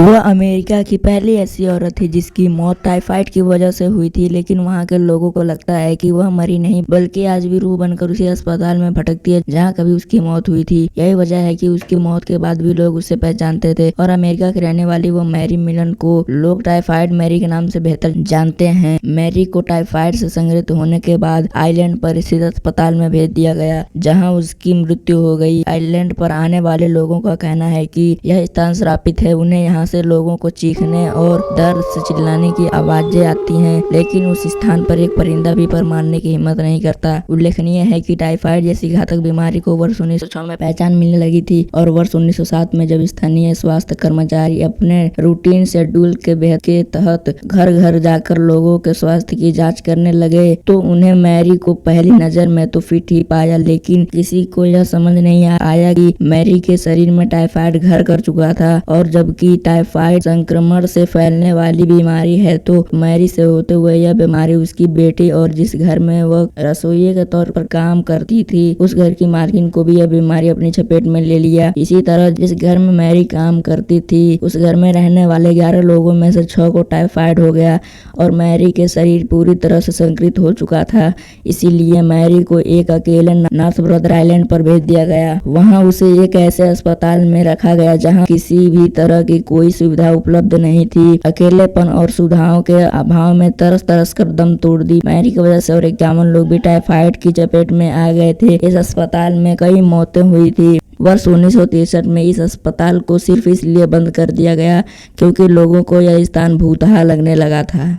वह अमेरिका की पहली ऐसी औरत थी जिसकी मौत टाइफाइड की वजह से हुई थी, लेकिन वहां के लोगों को लगता है कि वह मरी नहीं बल्कि आज भी रूह बनकर उसी अस्पताल में भटकती है जहां कभी उसकी मौत हुई थी। यही वजह है कि उसकी मौत के बाद भी लोग उसे पहचानते थे और अमेरिका की रहने वाली वो मैरी मिलन को लोग टाइफाइड मैरी के नाम से बेहतर जानते हैं। मैरी को टाइफाइड से संक्रमित होने के बाद आइलैंड पर स्थित अस्पताल में भेज दिया गया जहाँ उसकी मृत्यु हो गई। आइलैंड पर आने वाले लोगों का कहना है कि यह स्थान श्रापित है, उन्हें यहाँ से लोगों को चीखने और दर्द से चिल्लाने की आवाजें आती हैं, लेकिन उस स्थान पर एक परिंदा भी पर मारने की हिम्मत नहीं करता। उल्लेखनीय है कि टाइफाइड जैसी घातक बीमारी को वर्ष 1906 में पहचान मिलने लगी थी और वर्ष 1907 में जब स्थानीय स्वास्थ्य कर्मचारी अपने रूटीन शेड्यूल के तहत घर घर जाकर लोगों के स्वास्थ्य की जांच करने लगे तो उन्हें मैरी को पहली नजर में तो फिट ही पाया, लेकिन किसी को यह समझ नहीं आया कि मैरी के शरीर में टाइफाइड घर कर चुका था और जबकि टाइफाइड संक्रमण से फैलने वाली बीमारी है तो मैरी से होते हुए यह बीमारी उसकी बेटी और जिस घर में वह रसोइये के तौर पर काम करती थी उस घर की मालकिन को भी यह बीमारी अपनी चपेट में ले लिया। इसी तरह जिस घर में मैरी काम करती थी उस घर में रहने वाले 11 लोगों में से 6 को टाइफाइड हो गया और मैरी के शरीर पूरी तरह से संक्रमित हो चुका था। इसीलिए मैरी को एक अकेले नॉर्थ ब्रदर आइलैंड पर भेज दिया गया। वहां उसे एक ऐसे अस्पताल में रखा गया जहां किसी भी तरह की कोई सुविधा उपलब्ध नहीं थी। अकेलेपन और सुविधाओं के अभाव में तरस तरस कर दम तोड़ दी। मैरी की वजह से और 51 लोग भी टाइफाइड की चपेट में आ गए थे। इस अस्पताल में कई मौतें हुई थी। वर्ष 1963 में इस अस्पताल को सिर्फ इसलिए बंद कर दिया गया क्योंकि लोगों को यह स्थान भूतहा लगने लगा था।